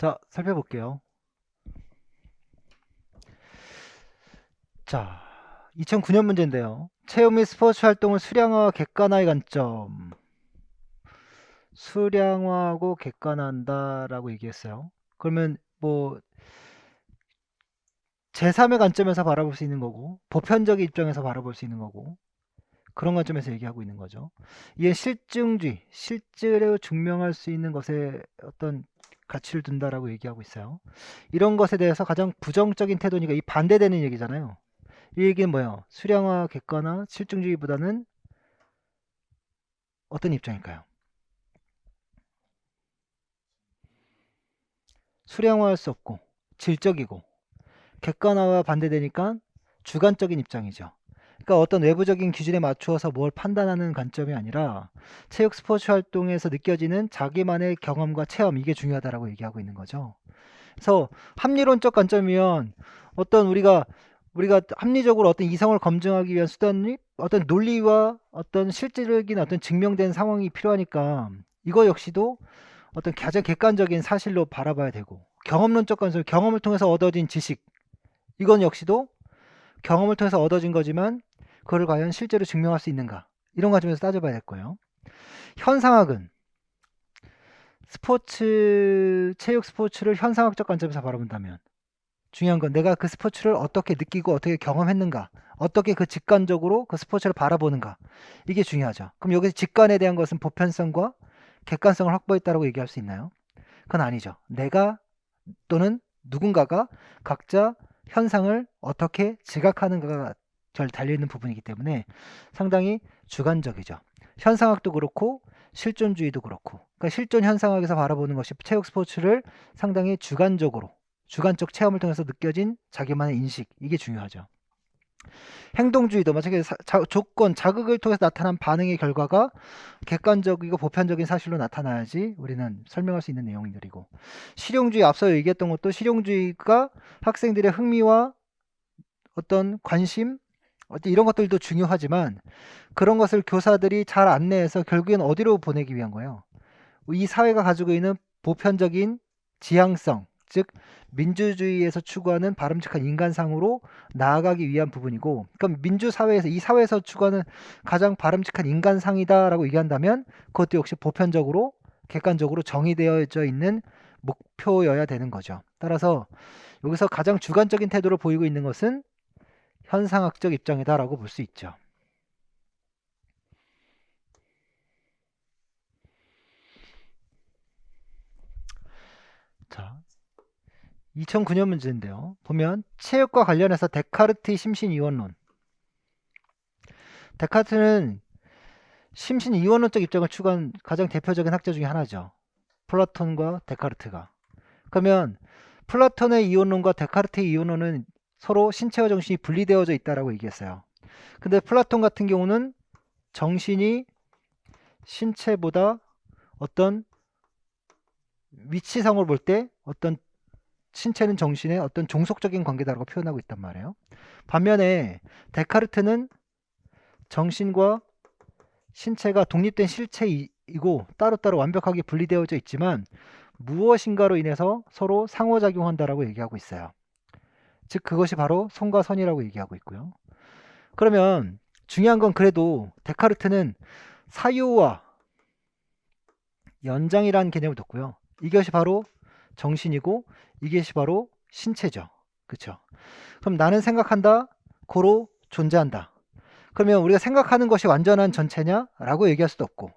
자, 살펴볼게요. 자, 2009년 문제인데요. 체육 및 스포츠 활동을 수량화와 객관화의 관점. 수량화하고 객관화한다라고 얘기했어요. 그러면 뭐 제3의 관점에서 바라볼 수 있는 거고, 보편적인 입장에서 바라볼 수 있는 거고, 그런 관점에서 얘기하고 있는 거죠. 이게 실증주의, 실제로 증명할 수 있는 것에 어떤 가치를 둔다라고 얘기하고 있어요. 이런 것에 대해서 가장 부정적인 태도니까 이 반대되는 얘기잖아요. 이 얘기는 뭐예요? 수량화, 객관화, 실증주의보다는 어떤 입장일까요? 수량화할 수 없고 질적이고 객관화와 반대되니까 주관적인 입장이죠. 그러니까 어떤 외부적인 기준에 맞추어서 뭘 판단하는 관점이 아니라 체육 스포츠 활동에서 느껴지는 자기만의 경험과 체험, 이게 중요하다라고 얘기하고 있는 거죠. 그래서 합리론적 관점이면 어떤 우리가 합리적으로 어떤 이성을 검증하기 위한 수단이 어떤 논리와 어떤 실질적인 어떤 증명된 상황이 필요하니까 이거 역시도 어떤 가장 객관적인 사실로 바라봐야 되고, 경험론적 관점, 경험을 통해서 얻어진 지식, 이건 역시도 경험을 통해서 얻어진 거지만 그걸 과연 실제로 증명할 수 있는가, 이런 관점에서 따져봐야 될 거예요. 현상학은 체육 스포츠를 현상학적 관점에서 바라본다면 중요한 건 내가 그 스포츠를 어떻게 느끼고 어떻게 경험했는가, 어떻게 그 직관적으로 그 스포츠를 바라보는가, 이게 중요하죠. 그럼 여기서 직관에 대한 것은 보편성과 객관성을 확보했다고 얘기할 수 있나요? 그건 아니죠. 내가 또는 누군가가 각자 현상을 어떻게 지각하는가가 잘 달려있는 부분이기 때문에 상당히 주관적이죠. 현상학도 그렇고 실존주의도 그렇고, 그러니까 실존 현상학에서 바라보는 것이 체육 스포츠를 상당히 주관적 체험을 통해서 느껴진 자기만의 인식, 이게 중요하죠. 행동주의도 마찬가지로 조건, 자극을 통해서 나타난 반응의 결과가 객관적이고 보편적인 사실로 나타나야지 우리는 설명할 수 있는 내용들이고, 실용주의, 앞서 얘기했던 것도 실용주의가 학생들의 흥미와 어떤 관심, 어떤 이런 것들도 중요하지만 그런 것을 교사들이 잘 안내해서 결국엔 어디로 보내기 위한 거예요? 이 사회가 가지고 있는 보편적인 지향성, 즉 민주주의에서 추구하는 바람직한 인간상으로 나아가기 위한 부분이고, 그럼 민주사회에서 이 사회에서 추구하는 가장 바람직한 인간상이다라고 얘기한다면 그것도 역시 보편적으로 객관적으로 정의되어져 있는 목표여야 되는 거죠. 따라서 여기서 가장 주관적인 태도를 보이고 있는 것은 현상학적 입장이다라고 볼 수 있죠. 자, 2009년 문제인데요. 보면 체육과 관련해서 데카르트의 심신이원론. 데카르트는 심신이원론적 입장을 추구한 가장 대표적인 학자 중에 하나죠. 플라톤과 데카르트가. 그러면 플라톤의 이원론과 데카르트의 이원론은 서로 신체와 정신이 분리되어져 있다라고 얘기했어요. 근데 플라톤 같은 경우는 정신이 신체보다 어떤 위치상으로 볼 때 어떤 신체는 정신의 어떤 종속적인 관계다라고 표현하고 있단 말이에요. 반면에 데카르트는 정신과 신체가 독립된 실체이고 따로따로 완벽하게 분리되어져 있지만 무엇인가로 인해서 서로 상호작용한다라고 얘기하고 있어요. 즉 그것이 바로 선과 선이라고 얘기하고 있고요. 그러면 중요한 건 그래도 데카르트는 사유와 연장이라는 개념을 뒀고요. 이것이 바로 정신이고 이것이 바로 신체죠. 그렇죠? 그럼 나는 생각한다, 고로 존재한다. 그러면 우리가 생각하는 것이 완전한 전체냐? 라고 얘기할 수도 없고,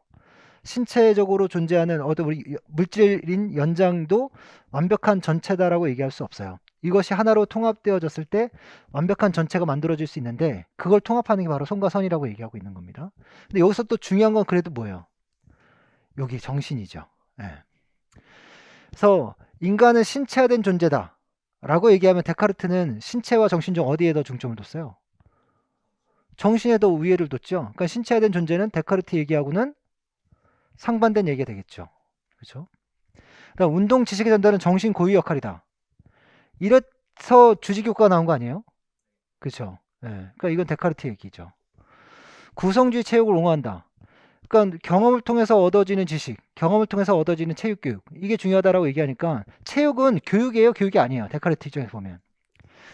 신체적으로 존재하는 어떤 우리 물질인 연장도 완벽한 전체다라고 얘기할 수 없어요. 이것이 하나로 통합되어졌을 때 완벽한 전체가 만들어질 수 있는데 그걸 통합하는 게 바로 손과 선이라고 얘기하고 있는 겁니다. 근데 여기서 또 중요한 건 그래도 뭐예요? 여기 정신이죠. 예. 그래서 인간은 신체화된 존재다 라고 얘기하면 데카르트는 신체와 정신 중 어디에 더 중점을 뒀어요? 정신에 더 우위를 뒀죠. 그러니까 신체화된 존재는 데카르트 얘기하고는 상반된 얘기가 되겠죠. 그렇죠? 그다음 운동 지식에 전달은 정신 고유 역할이다. 이래서 주지교과가 나온 거 아니에요? 그렇죠? 예. 그러니까 이건 데카르트 얘기죠. 구성주의 체육을 옹호한다. 그러니까 경험을 통해서 얻어지는 지식, 경험을 통해서 얻어지는 체육교육, 이게 중요하다라고 얘기하니까 체육은 교육이에요, 교육이 아니에요. 데카르트 입장에서 보면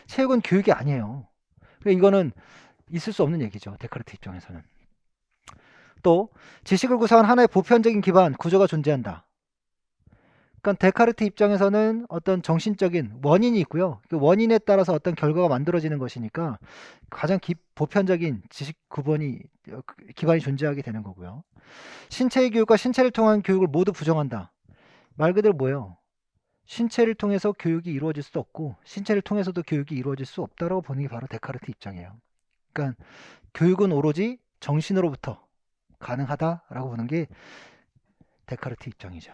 체육은 교육이 아니에요. 그러니까 이거는 있을 수 없는 얘기죠. 데카르트 입장에서는. 또 지식을 구성한 하나의 보편적인 기반 구조가 존재한다. 그러니까 데카르트 입장에서는 어떤 정신적인 원인이 있고요. 그 원인에 따라서 어떤 결과가 만들어지는 것이니까 가장 보편적인 지식 기반이 존재하게 되는 거고요. 신체의 교육과 신체를 통한 교육을 모두 부정한다. 말 그대로 뭐예요? 신체를 통해서 교육이 이루어질 수 없고 신체를 통해서도 교육이 이루어질 수 없다라고 보는 게 바로 데카르트 입장이에요. 그러니까 교육은 오로지 정신으로부터 가능하다라고 보는 게 데카르트 입장이죠.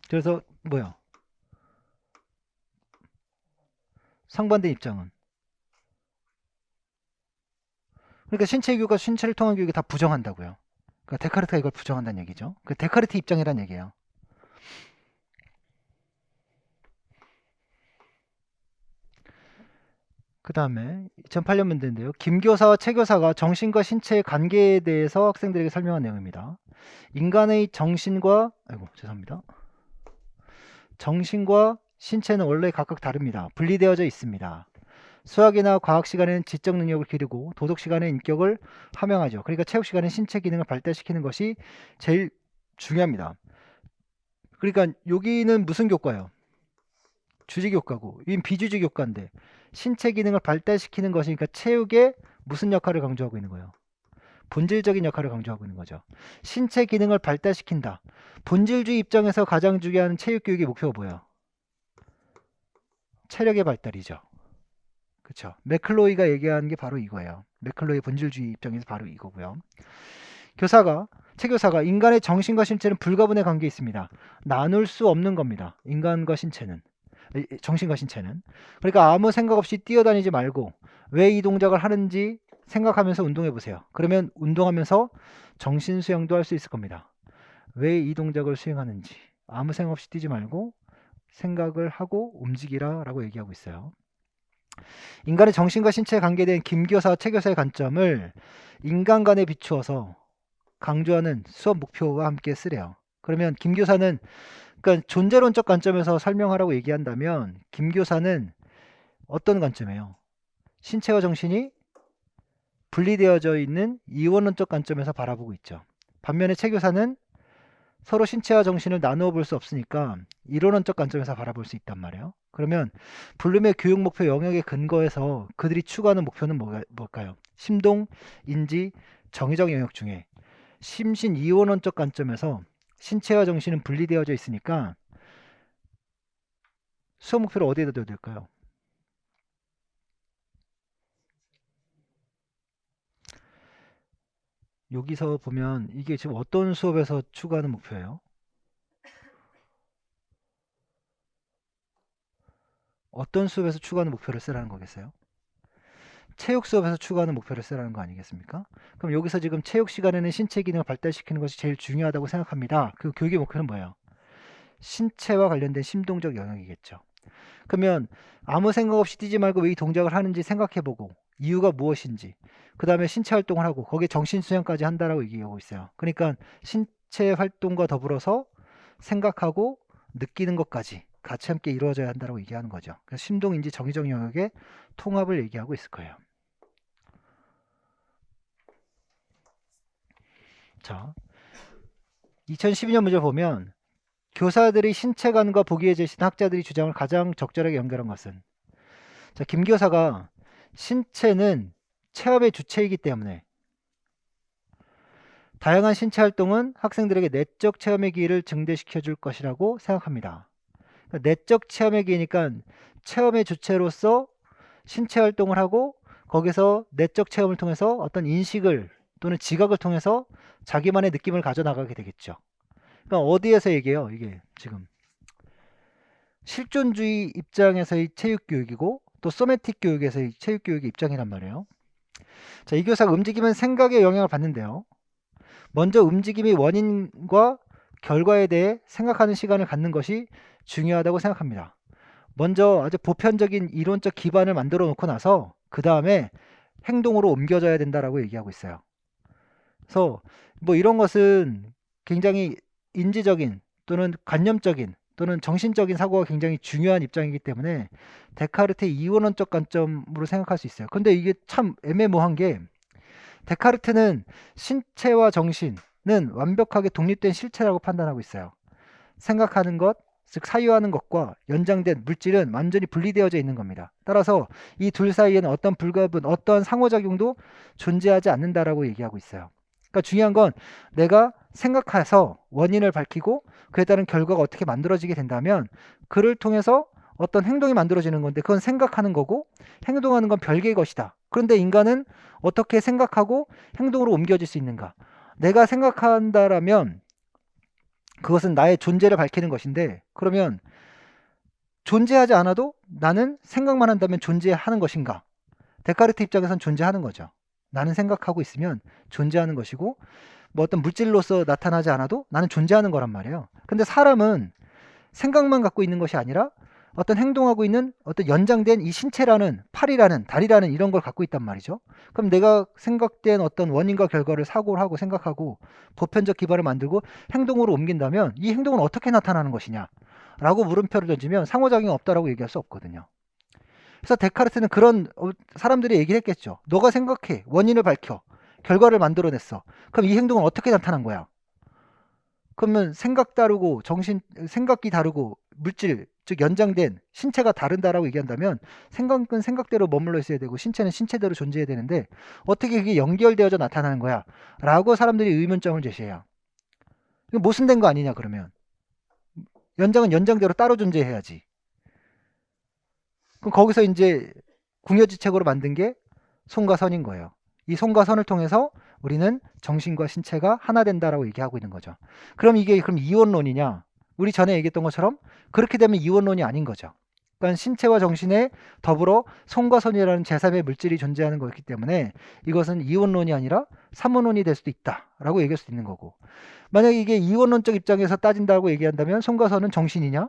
그래서 뭐야? 상반된 입장은, 그러니까 신체 교육과 신체를 통한 교육이 다 부정한다고요. 그러니까 데카르트가 이걸 부정한다는 얘기죠. 그 데카르트 입장이란 얘기예요. 그 다음에 2008년 문제인데요. 김교사와 최교사가 정신과 신체의 관계에 대해서 학생들에게 설명한 내용입니다. 인간의 죄송합니다. 정신과 신체는 원래 각각 다릅니다. 분리되어져 있습니다. 수학이나 과학 시간에는 지적 능력을 기르고 도덕 시간에는 인격을 함양하죠. 그러니까 체육 시간에는 신체 기능을 발달시키는 것이 제일 중요합니다. 그러니까 여기는 무슨 교과예요? 주직 교과고, 이건 비주직 교과인데 신체 기능을 발달시키는 것이니까 체육의 무슨 역할을 강조하고 있는 거예요? 본질적인 역할을 강조하고 있는 거죠. 신체 기능을 발달시킨다. 본질주의 입장에서 가장 중요한 체육 교육의 목표가 뭐예요? 체력의 발달이죠. 그렇죠. 맥클로이가 얘기하는 게 바로 이거예요. 맥클로이 본질주의 입장에서 바로 이거고요. 최교사가 인간의 정신과 신체는 불가분의 관계에 있습니다. 나눌 수 없는 겁니다. 인간과 신체는. 정신과 신체는. 그러니까 아무 생각 없이 뛰어다니지 말고 왜 이 동작을 하는지 생각하면서 운동해 보세요. 그러면 운동하면서 정신 수양도 할 수 있을 겁니다. 왜 이 동작을 수행하는지 아무 생각 없이 뛰지 말고 생각을 하고 움직이라 라고 얘기하고 있어요. 인간의 정신과 신체에 관계된 김교사, 최교사의 관점을 인간관에 비추어서 강조하는 수업 목표와 함께 쓰래요. 그러면 김교사는, 그러니까 존재론적 관점에서 설명하라고 얘기한다면 김교사는 어떤 관점이에요? 신체와 정신이 분리되어져 있는 이원론적 관점에서 바라보고 있죠. 반면에 최교사는 서로 신체와 정신을 나누어 볼 수 없으니까 이론론적 관점에서 바라볼 수 있단 말이에요. 그러면 블룸의 교육 목표 영역에 근거해서 그들이 추구하는 목표는 뭘까요? 심동, 인지, 정의적 영역 중에 심신 이원론적 관점에서 신체와 정신은 분리되어져 있으니까 수업 목표를 어디에다 둬야 될까요? 여기서 보면 이게 지금 어떤 수업에서 추구하는 목표예요? 어떤 수업에서 추구하는 목표를 쓰라는 거겠어요? 체육 수업에서 추구하는 목표를 쓰라는 거 아니겠습니까? 그럼 여기서 지금 체육 시간에는 신체 기능을 발달시키는 것이 제일 중요하다고 생각합니다. 그 교육의 목표는 뭐예요? 신체와 관련된 심동적 영역이겠죠. 그러면 아무 생각 없이 뛰지 말고 왜 이 동작을 하는지 생각해보고 이유가 무엇인지, 그 다음에 신체 활동을 하고 거기에 정신 수양까지 한다라고 얘기하고 있어요. 그러니까 신체 활동과 더불어서 생각하고 느끼는 것까지 같이 함께 이루어져야 한다고 얘기하는 거죠. 그래서 심동인지 정의적 영역의 통합을 얘기하고 있을 거예요. 자, 2012년 문제 보면 교사들이 신체관과 보기에 제시한 학자들이 주장을 가장 적절하게 연결한 것은, 자, 김 교사가 신체는 체험의 주체이기 때문에 다양한 신체 활동은 학생들에게 내적 체험의 기회를 증대시켜 줄 것이라고 생각합니다. 그러니까 내적 체험의 기회니까 체험의 주체로서 신체 활동을 하고 거기서 내적 체험을 통해서 어떤 인식을 또는 지각을 통해서 자기만의 느낌을 가져나가게 되겠죠. 그러니까 어디에서 얘기해요? 이게 지금 실존주의 입장에서의 체육교육이고 또 소매틱 교육에서의 체육교육의 입장이란 말이에요. 자, 이 교사가 움직이면 생각에 영향을 받는데요. 먼저 움직임의 원인과 결과에 대해 생각하는 시간을 갖는 것이 중요하다고 생각합니다. 먼저 아주 보편적인 이론적 기반을 만들어 놓고 나서 그 다음에 행동으로 옮겨져야 된다라고 얘기하고 있어요. 그래서 뭐 이런 것은 굉장히 인지적인 또는 관념적인 또는 정신적인 사고가 굉장히 중요한 입장이기 때문에 데카르트의 이원론적 관점으로 생각할 수 있어요. 근데 이게 참 애매모호한 게 데카르트는 신체와 정신은 완벽하게 독립된 실체라고 판단하고 있어요. 생각하는 것, 즉 사유하는 것과 연장된 물질은 완전히 분리되어져 있는 겁니다. 따라서 이 둘 사이에는 어떤 불가분, 어떤 상호작용도 존재하지 않는다라고 얘기하고 있어요. 그러니까 중요한 건 내가 생각해서 원인을 밝히고 그에 따른 결과가 어떻게 만들어지게 된다면 그를 통해서 어떤 행동이 만들어지는 건데 그건 생각하는 거고 행동하는 건 별개의 것이다. 그런데 인간은 어떻게 생각하고 행동으로 옮겨질 수 있는가? 내가 생각한다라면 그것은 나의 존재를 밝히는 것인데 그러면 존재하지 않아도 나는 생각만 한다면 존재하는 것인가? 데카르트 입장에선 존재하는 거죠. 나는 생각하고 있으면 존재하는 것이고 뭐 어떤 물질로서 나타나지 않아도 나는 존재하는 거란 말이에요. 근데 사람은 생각만 갖고 있는 것이 아니라 어떤 행동하고 있는 어떤 연장된 이 신체라는 팔이라는 다리라는 이런 걸 갖고 있단 말이죠. 그럼 내가 생각된 어떤 원인과 결과를 사고를 하고 생각하고 보편적 기반을 만들고 행동으로 옮긴다면 이 행동은 어떻게 나타나는 것이냐? 라고 물음표를 던지면 상호작용이 없다라고 얘기할 수 없거든요. 그래서 데카르트는 그런 사람들이 얘기를 했겠죠. 너가 생각해. 원인을 밝혀. 결과를 만들어냈어. 그럼 이 행동은 어떻게 나타난 거야? 그러면 생각 다르고 정신 생각이 다르고 물질 즉 연장된 신체가 다른다라고 얘기한다면 생각은 생각대로 머물러 있어야 되고 신체는 신체대로 존재해야 되는데 어떻게 그게 연결되어져 나타나는 거야? 라고 사람들이 의문점을 제시해요. 이거 모순된 거 아니냐 그러면. 연장은 연장대로 따로 존재해야지. 그럼 거기서 이제 궁여지책으로 만든 게 손과 선인 거예요. 이 손과 선을 통해서 우리는 정신과 신체가 하나 된다라고 얘기하고 있는 거죠. 그럼 이게 그럼 이원론이냐? 우리 전에 얘기했던 것처럼 그렇게 되면 이원론이 아닌 거죠. 그러니까 신체와 정신에 더불어 손과 선이라는 제3의 물질이 존재하는 거기 때문에 이것은 이원론이 아니라 삼원론이 될 수도 있다라고 얘기할 수 있는 거고. 만약에 이게 이원론적 입장에서 따진다고 얘기한다면 손과 선은 정신이냐?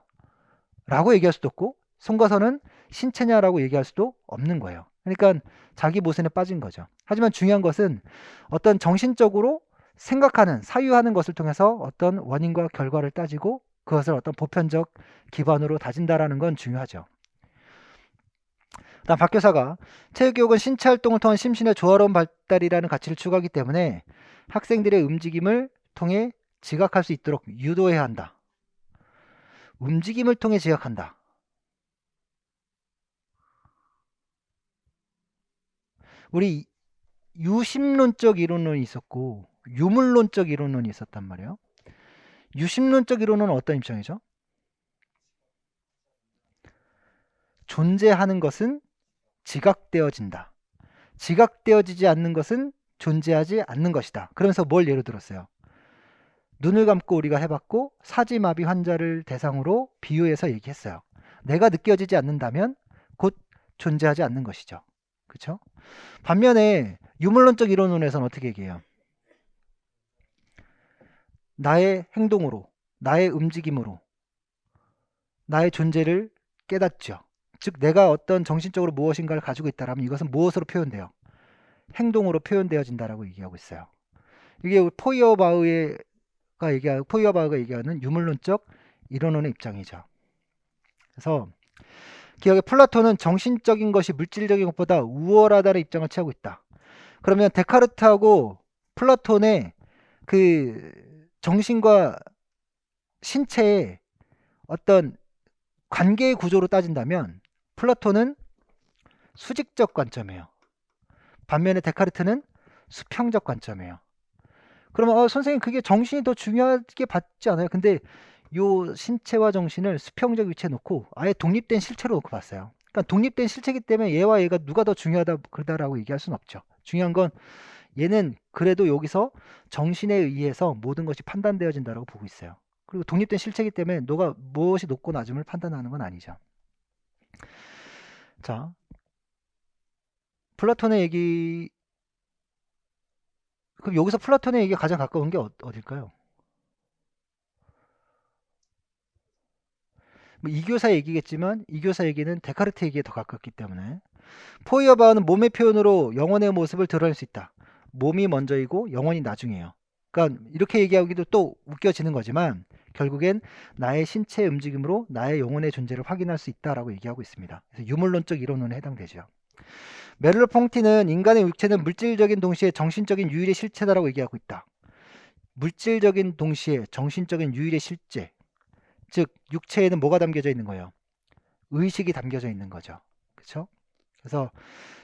라고 얘기할 수도 없고 손과 선은 신체냐라고 얘기할 수도 없는 거예요. 그러니까 자기 모순에 빠진 거죠. 하지만 중요한 것은 어떤 정신적으로 생각하는, 사유하는 것을 통해서 어떤 원인과 결과를 따지고 그것을 어떤 보편적 기반으로 다진다라는 건 중요하죠. 다음 박 교사가 체육교육은 신체 활동을 통한 심신의 조화로운 발달이라는 가치를 추구하기 때문에 학생들의 움직임을 통해 지각할 수 있도록 유도해야 한다. 움직임을 통해 지각한다. 우리 유심론적 이론론이 있었고 유물론적 이론론이 있었단 말이에요. 유심론적 이론은 어떤 입장이죠? 존재하는 것은 지각되어진다. 지각되어지지 않는 것은 존재하지 않는 것이다. 그러면서 뭘 예로 들었어요? 눈을 감고 우리가 해봤고 사지마비 환자를 대상으로 비유해서 얘기했어요. 내가 느껴지지 않는다면 곧 존재하지 않는 것이죠. 그렇죠? 반면에 유물론적 이론론에서는 어떻게 얘기해요? 나의 행동으로, 나의 움직임으로, 나의 존재를 깨닫죠. 즉, 내가 어떤 정신적으로 무엇인가를 가지고 있다면 이것은 무엇으로 표현돼요? 행동으로 표현되어진다라고 얘기하고 있어요. 이게 포이어바흐가 얘기하는 유물론적 이론론의 입장이죠. 그래서 기억에 플라톤은 정신적인 것이 물질적인 것보다 우월하다는 입장을 취하고 있다. 그러면 데카르트하고 플라톤의 그 정신과 신체의 어떤 관계의 구조로 따진다면 플라톤은 수직적 관점이에요. 반면에 데카르트는 수평적 관점이에요. 그러면 선생님 그게 정신이 더 중요하게 받지 않아요? 근데 요 신체와 정신을 수평적 위치에 놓고 아예 독립된 실체로 놓고 봤어요. 그러니까 독립된 실체이기 때문에 얘와 얘가 누가 더 중요하다 그러다라고 얘기할 수는 없죠. 중요한 건 얘는 그래도 여기서 정신에 의해서 모든 것이 판단되어진다고 보고 있어요. 그리고 독립된 실체이기 때문에 너가 무엇이 높고 낮음을 판단하는 건 아니죠. 자, 플라톤의 얘기 그럼 여기서 플라톤의 얘기가 가장 가까운 게 어딜까요? 뭐 이교사 얘기겠지만 이교사 얘기는 데카르트 얘기에 더 가깝기 때문에 포이어바우는 몸의 표현으로 영혼의 모습을 드러낼 수 있다. 몸이 먼저이고 영혼이 나중이에요. 그러니까 이렇게 얘기하기도 또 웃겨지는 거지만 결국엔 나의 신체 움직임으로 나의 영혼의 존재를 확인할 수 있다라고 얘기하고 있습니다. 그래서 유물론적 이론론에 해당되죠. 메를로 퐁티는 인간의 육체는 물질적인 동시에 정신적인 유일의 실체다라고 얘기하고 있다. 물질적인 동시에 정신적인 유일의 실제, 즉 육체에는 뭐가 담겨져 있는 거예요? 의식이 담겨져 있는 거죠. 그렇죠? 그래서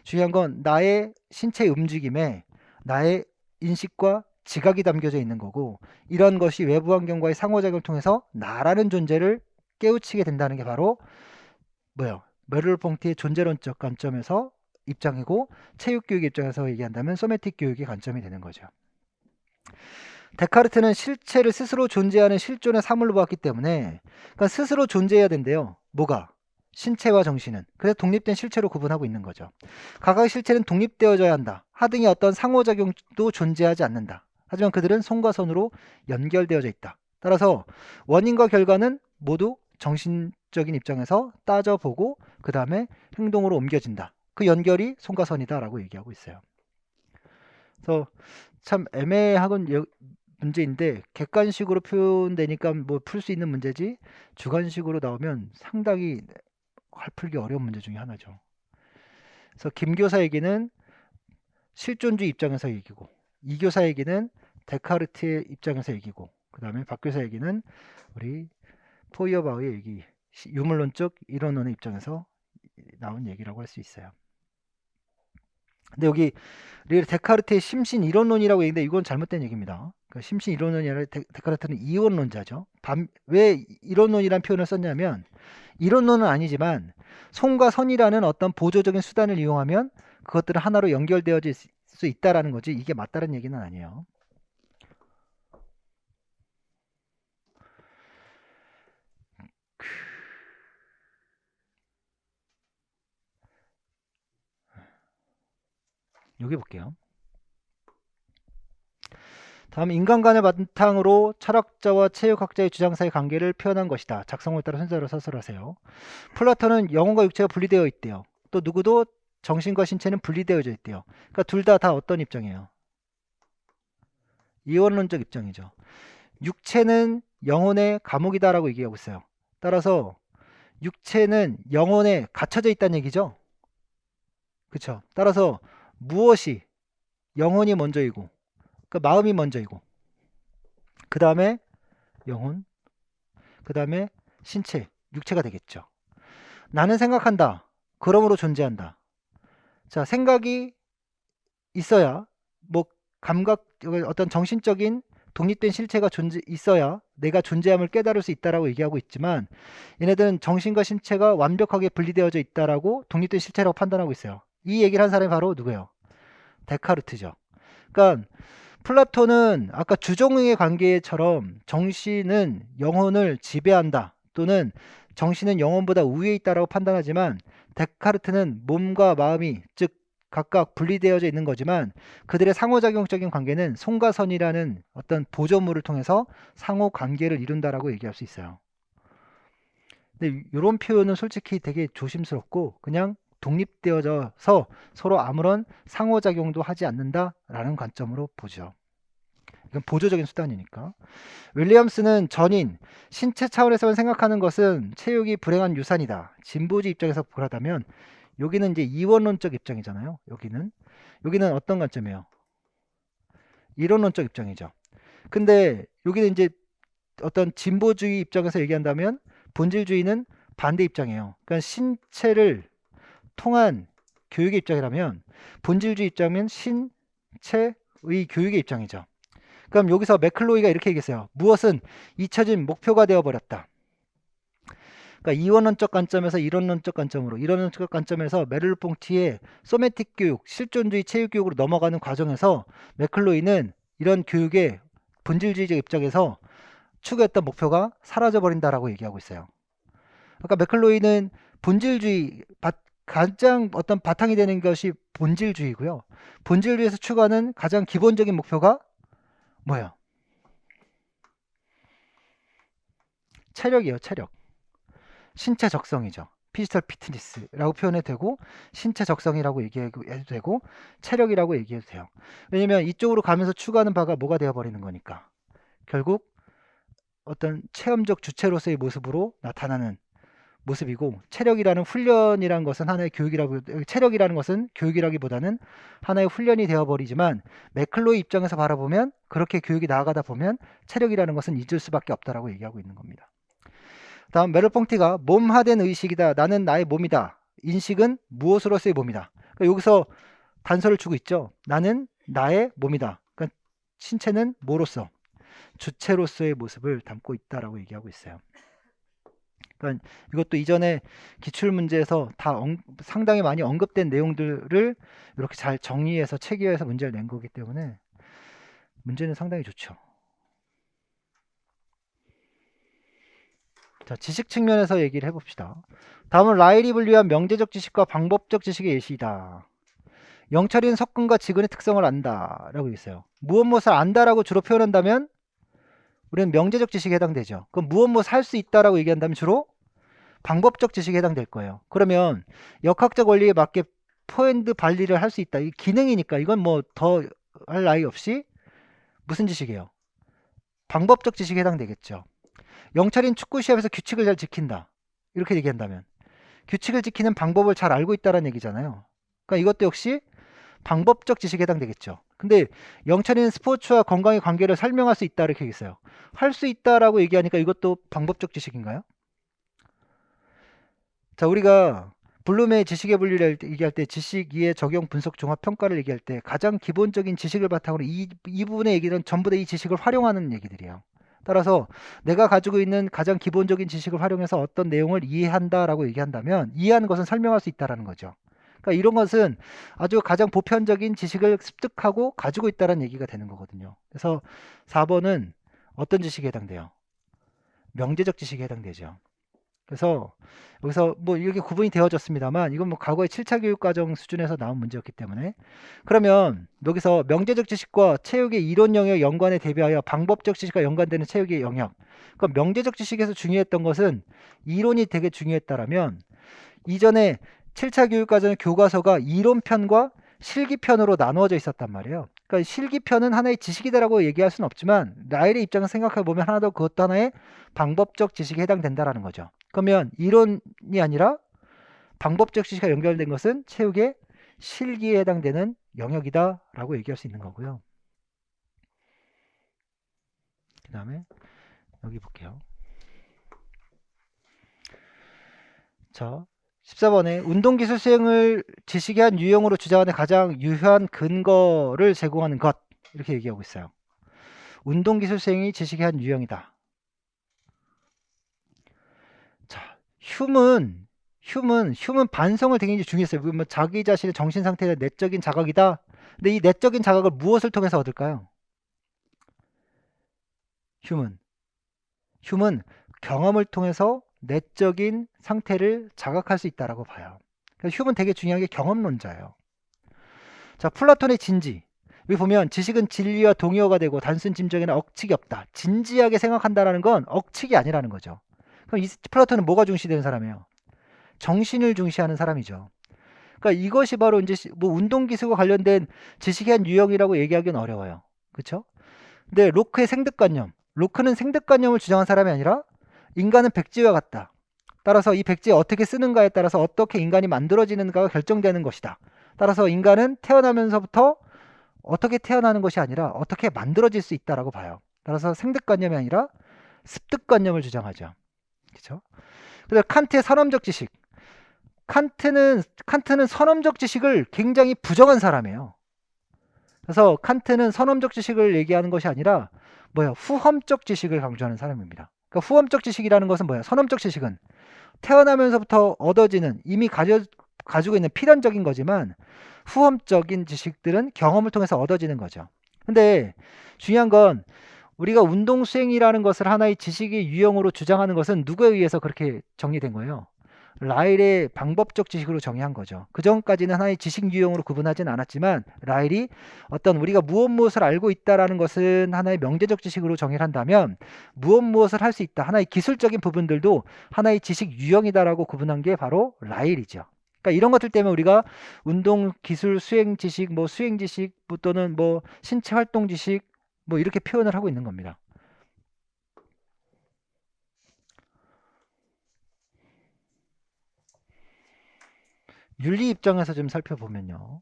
중요한 건 나의 신체 움직임에 나의 인식과 지각이 담겨져 있는 거고, 이런 것이 외부 환경과의 상호작용을 통해서 나라는 존재를 깨우치게 된다는 게 바로 뭐예요? 메를로 퐁티의 존재론적 관점에서 입장이고, 체육교육 입장에서 얘기한다면 소매틱 교육의 관점이 되는 거죠. 데카르트는 실체를 스스로 존재하는 실존의 사물로 보았기 때문에, 그러니까 스스로 존재해야 된대요. 뭐가? 신체와 정신은. 그래서 독립된 실체로 구분하고 있는 거죠. 각각의 실체는 독립되어져야 한다. 하등의 어떤 상호작용도 존재하지 않는다. 하지만 그들은 손과 손으로 연결되어져 있다. 따라서 원인과 결과는 모두 정신적인 입장에서 따져보고 그 다음에 행동으로 옮겨진다. 그 연결이 손과 손이다 라고 얘기하고 있어요. 그래서 참 애매한 문제인데, 객관식으로 표현되니까 뭐 풀 수 있는 문제지, 주관식으로 나오면 상당히 풀기 어려운 문제 중에 하나죠. 그래서 김 교사에게는 실존주의 입장에서 얘기고, 이 교사에게는 데카르트의 입장에서 얘기고, 그 다음에 박 교사에게는 우리 포이어바우의 얘기, 유물론적 이론론의 입장에서 나온 얘기라고 할 수 있어요. 근데 여기 데카르트의 심신 이론론이라고 얘기했는데 이건 잘못된 얘기입니다. 그러니까 심신 이론론이 아니라 데카르트는 이원론자죠. 왜 이론론이라는 표현을 썼냐면, 이론론은 아니지만 손과 선이라는 어떤 보조적인 수단을 이용하면 그것들은 하나로 연결되어질 수 있다라는 거지, 이게 맞다는 얘기는 아니에요. 여기 볼게요. 다음, 인간관을 바탕으로 철학자와 체육학자의 주장 사이의 관계를 표현한 것이다. 작성을 따라 순서대로 서술하세요. 플라톤은 영혼과 육체가 분리되어 있대요. 또 누구도 정신과 신체는 분리되어져 있대요. 그러니까 둘 다 어떤 입장이에요? 이원론적 입장이죠. 육체는 영혼의 감옥이다라고 얘기하고 있어요. 따라서 육체는 영혼에 갇혀져 있다는 얘기죠. 그렇죠? 따라서 무엇이 영혼이 먼저이고, 그러니까 마음이 먼저이고, 그 다음에 영혼, 그 다음에 신체, 육체가 되겠죠. 나는 생각한다. 그러므로 존재한다. 자, 생각이 있어야, 뭐 감각, 어떤 정신적인 독립된 실체가 있어야 내가 존재함을 깨달을 수 있다라고 얘기하고 있지만, 얘네들은 정신과 신체가 완벽하게 분리되어져 있다라고 독립된 실체라고 판단하고 있어요. 이 얘기를 한 사람이 바로 누구예요? 데카르트죠. 그러니까 플라톤은 아까 주종의 관계처럼 정신은 영혼을 지배한다, 또는 정신은 영혼보다 우위에 있다라고 판단하지만, 데카르트는 몸과 마음이, 즉 각각 분리되어져 있는 거지만 그들의 상호작용적인 관계는 손과 선이라는 어떤 보조물을 통해서 상호 관계를 이룬다라고 얘기할 수 있어요. 근데 이런 표현은 솔직히 되게 조심스럽고, 그냥 독립되어져서 서로 아무런 상호작용도 하지 않는다라는 관점으로 보죠. 이건 보조적인 수단이니까. 윌리엄스는 전인, 신체 차원에서만 생각하는 것은 체육이 불행한 유산이다. 진보주의 입장에서 보라다면, 여기는 이제 이원론적 입장이잖아요. 여기는 어떤 관점이에요? 이론론적 입장이죠. 근데 여기는 이제 어떤 진보주의 입장에서 얘기한다면 본질주의는 반대 입장이에요. 그러니까 신체를 통한 교육의 입장이라면, 본질주의 입장이면 신체의 교육의 입장이죠. 그럼 여기서 맥클로이가 이렇게 얘기했어요. 무엇은 잊혀진 목표가 되어버렸다. 그러니까 이원론적 관점에서 이론론적 관점으로, 이론론적 관점에서 메를로 퐁티의 소매틱 교육, 실존주의 체육 교육으로 넘어가는 과정에서 맥클로이는 이런 교육의 본질주의적 입장에서 추구했던 목표가 사라져버린다라고 얘기하고 있어요. 그러니까 맥클로이는 본질주의, 가장 어떤 바탕이 되는 것이 본질주의고요. 본질주의에서 추구하는 가장 기본적인 목표가 뭐예요? 체력이에요, 체력. 신체 적성이죠. 피지컬 피트니스라고 표현해도 되고 신체 적성이라고 얘기해도 되고 체력이라고 얘기해도 돼요. 왜냐면 이쪽으로 가면서 추구하는 바가 뭐가 되어버리는 거니까 결국 어떤 체험적 주체로서의 모습으로 나타나는 모습이고, 체력이라는 훈련이라는 것은 하나의 교육이라고, 체력이라는 것은 교육이라기보다는 하나의 훈련이 되어버리지만 매클로의 입장에서 바라보면 그렇게 교육이 나아가다 보면 체력이라는 것은 잊을 수밖에 없다라고 얘기하고 있는 겁니다. 다음 메르퐁티가 몸화된 의식이다. 나는 나의 몸이다. 인식은 무엇으로서의 몸이다. 그러니까 여기서 단서를 주고 있죠. 나는 나의 몸이다. 그러니까 신체는 뭐로서? 주체로서의 모습을 담고 있다라고 얘기하고 있어요. 그러니까 이것도 이전에 기출문제에서 다 상당히 많이 언급된 내용들을 이렇게 잘 정리해서 체계화해서 문제를 낸 거기 때문에 문제는 상당히 좋죠. 자, 지식 측면에서 얘기를 해봅시다. 다음은 라이립을 위한 명제적 지식과 방법적 지식의 예시이다. 영철이는 석근과 지근의 특성을 안다 라고 있어요. 무엇 무엇을 안다라고 주로 표현한다면 우리는 명제적 지식에 해당되죠. 그럼 무엇 무엇을 할 수 있다라고 얘기한다면 주로 방법적 지식에 해당될 거예요. 그러면 역학적 원리에 맞게 포핸드 발리를 할 수 있다. 이 기능이니까 이건 뭐 더 할 나위 없이 무슨 지식이에요? 방법적 지식에 해당되겠죠. 영철이는 축구 시합에서 규칙을 잘 지킨다. 이렇게 얘기한다면 규칙을 지키는 방법을 잘 알고 있다는 얘기잖아요. 그러니까 이것도 역시 방법적 지식에 해당되겠죠. 근데 영철이는 스포츠와 건강의 관계를 설명할 수 있다 이렇게 있어요. 할 수 있다라고 얘기하니까 이것도 방법적 지식인가요? 자, 우리가 블룸의 지식의 분리를 얘기할 때 지식, 이해, 적용, 분석, 종합, 평가를 얘기할 때 가장 기본적인 지식을 바탕으로 이 부분의 얘기는 전부 다 이 지식을 활용하는 얘기들이에요. 따라서 내가 가지고 있는 가장 기본적인 지식을 활용해서 어떤 내용을 이해한다라고 얘기한다면 이해하는 것은 설명할 수 있다라는 거죠. 그러니까 이런 것은 아주 가장 보편적인 지식을 습득하고 가지고 있다는 얘기가 되는 거거든요. 그래서 4번은 어떤 지식에 해당돼요? 명제적 지식에 해당되죠. 그래서 여기서 뭐 이렇게 구분이 되어졌습니다만 이건 뭐 과거의 7차 교육과정 수준에서 나온 문제였기 때문에 그러면 여기서 명제적 지식과 체육의 이론 영역 연관에 대비하여 방법적 지식과 연관되는 체육의 영역, 그럼 명제적 지식에서 중요했던 것은 이론이 되게 중요했다라면 이전에 7차 교육과정의 교과서가 이론편과 실기편으로 나누어져 있었단 말이에요. 그러니까 실기편은 하나의 지식이다라고 얘기할 수는 없지만 라일의 입장을 생각해 보면 하나 더 그것도 하나의 방법적 지식에 해당된다라는 거죠. 그러면 이론이 아니라 방법적 지식과 연결된 것은 체육의 실기에 해당되는 영역이다라고 얘기할 수 있는 거고요. 그 다음에 여기 볼게요. 자, 14번에 운동기술 수행을 지식의 한 유형으로 주장하는 가장 유효한 근거를 제공하는 것 이렇게 얘기하고 있어요. 운동기술 수행이 지식의 한 유형이다. 자, 휴문 반성을 되게 중요했어요. 뭐 자기 자신의 정신 상태의 내적인 자각이다. 근데 이 내적인 자각을 무엇을 통해서 얻을까요? 휴문 경험을 통해서 내적인 상태를 자각할 수 있다라고 봐요. 그래서 휴문 되게 중요한 게 경험론자예요. 자, 플라톤의 진지. 여기 보면 지식은 진리와 동의어가 되고 단순 짐작에는 억측이 없다. 진지하게 생각한다라는 건 억측이 아니라는 거죠. 그럼 이 플라톤은 뭐가 중시되는 사람이에요? 정신을 중시하는 사람이죠. 그러니까 이것이 바로 이제 뭐 운동 기술과 관련된 지식의 한 유형이라고 얘기하기는 어려워요. 그렇죠? 근데 로크는 생득관념을 주장한 사람이 아니라 인간은 백지와 같다. 따라서 이 백지에 어떻게 쓰는가에 따라서 어떻게 인간이 만들어지는가가 결정되는 것이다. 따라서 인간은 태어나면서부터 어떻게 태어나는 것이 아니라 어떻게 만들어질 수 있다라고 봐요. 따라서 생득관념이 아니라 습득관념을 주장하죠. 그렇죠? 그래서 칸트의 선험적 지식. 칸트는 선험적 지식을 굉장히 부정한 사람이에요. 그래서 칸트는 선험적 지식을 얘기하는 것이 아니라 후험적 지식을 강조하는 사람입니다. 그러니까 후험적 지식이라는 것은 선험적 지식은 태어나면서부터 얻어지는 이미 가지고 있는 필연적인 거지만 후험적인 지식들은 경험을 통해서 얻어지는 거죠. 근데 중요한 건 우리가 운동 수행이라는 것을 하나의 지식의 유형으로 주장하는 것은 누구에 의해서 그렇게 정리된 거예요? 라일의 방법적 지식으로 정의한 거죠. 그 전까지는 하나의 지식 유형으로 구분하진 않았지만 라일이 어떤 우리가 무엇을 알고 있다라는 것은 하나의 명제적 지식으로 정의를 한다면 무엇을 할 수 있다. 하나의 기술적인 부분들도 하나의 지식 유형이다라고 구분한 게 바로 라일이죠. 그러니까 이런 것들 때문에 우리가 운동 기술 수행 지식, 뭐 수행 지식 또는 뭐 신체 활동 지식 뭐 이렇게 표현을 하고 있는 겁니다. 윤리 입장에서 좀 살펴보면요.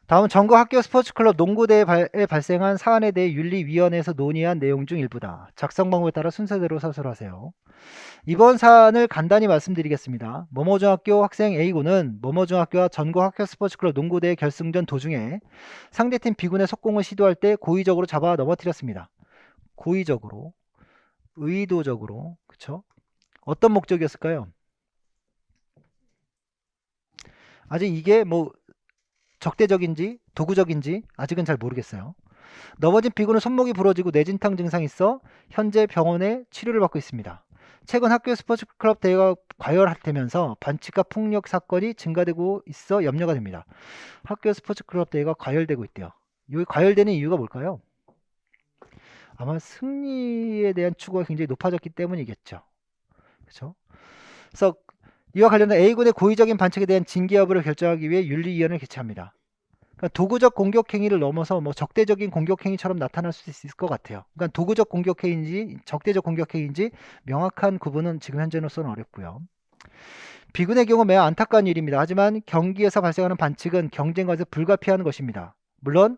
다음은 전국 학교 스포츠 클럽 농구대회에 발생한 사안에 대해 윤리위원회에서 논의한 내용 중 일부다. 작성 방법에 따라 순서대로 서술하세요. 이번 사안을 간단히 말씀드리겠습니다. 모모중학교 학생 A군은 모모중학교와 전국 학교 스포츠 클럽 농구대회 결승전 도중에 상대팀 B군의 속공을 시도할 때 고의적으로 잡아 넘어뜨렸습니다. 고의적으로, 의도적으로, 그쵸? 어떤 목적이었을까요? 아직 이게 뭐 적대적인지 도구적인지 아직은 잘 모르겠어요. 넘어진 B군은 손목이 부러지고 뇌진탕 증상이 있어 현재 병원에 치료를 받고 있습니다. 최근 학교 스포츠 클럽 대회가 과열되면서 반칙과 폭력 사건이 증가되고 있어 염려가 됩니다. 학교 스포츠 클럽 대회가 과열되고 있대요. 이 과열되는 이유가 뭘까요? 아마 승리에 대한 추구가 굉장히 높아졌기 때문이겠죠. 그렇죠? 그래서 이와 관련된 A군의 고의적인 반칙에 대한 징계 여부를 결정하기 위해 윤리위원회를 개최합니다. 그러니까 도구적 공격 행위를 넘어서 뭐 적대적인 공격 행위처럼 나타날 수 있을 것 같아요. 그러니까 도구적 공격 행위인지 적대적 공격 행위인지 명확한 구분은 지금 현재로서는 어렵고요. B군의 경우 매우 안타까운 일입니다. 하지만 경기에서 발생하는 반칙은 경쟁과에서 불가피한 것입니다. 물론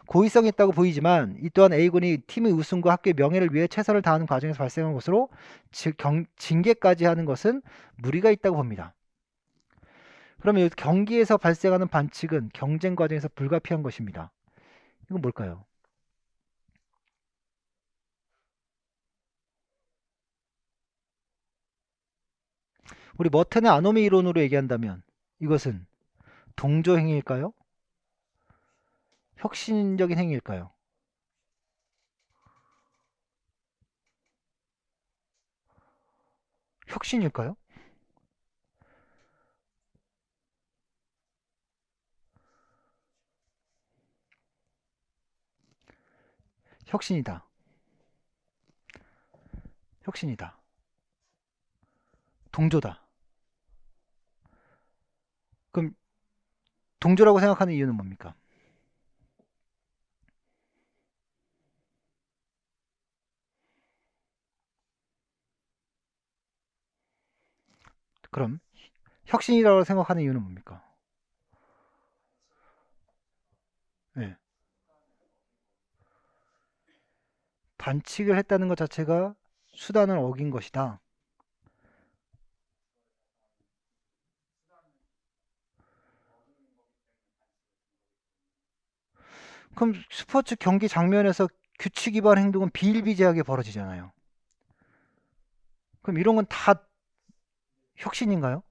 고의성이 있다고 보이지만 이 또한 A군이 팀의 우승과 학교의 명예를 위해 최선을 다하는 과정에서 발생한 것으로 징계까지 하는 것은 무리가 있다고 봅니다. 그러면 경기에서 발생하는 반칙은 경쟁 과정에서 불가피한 것입니다. 이건 뭘까요? 우리 머튼의 아노미 이론으로 얘기한다면 이것은 동조 행위일까요? 혁신적인 행위일까요? 혁신일까요? 혁신이다. 혁신이다. 동조다. 그럼 동조라고 생각하는 이유는 뭡니까? 그럼 혁신이라고 생각하는 이유는 뭡니까? 네. 반칙을 했다는 것 자체가 수단을 어긴 것이다. 그럼 스포츠 경기 장면에서 규칙 위반 행동은 비일비재하게 벌어지잖아요. 그럼 이런 건 다 혁신인가요?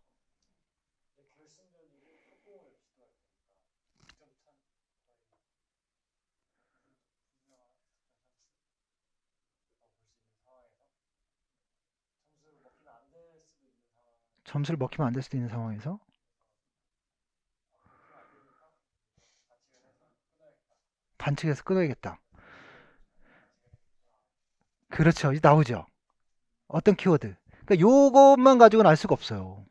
점수를 먹히면 안 될 수도 있는 상황에서 반칙에서 끊어야겠다. 그렇죠. 이제 나오죠. 어떤 키워드. 그러니까 요것만 가지고는 알 수가 없어요.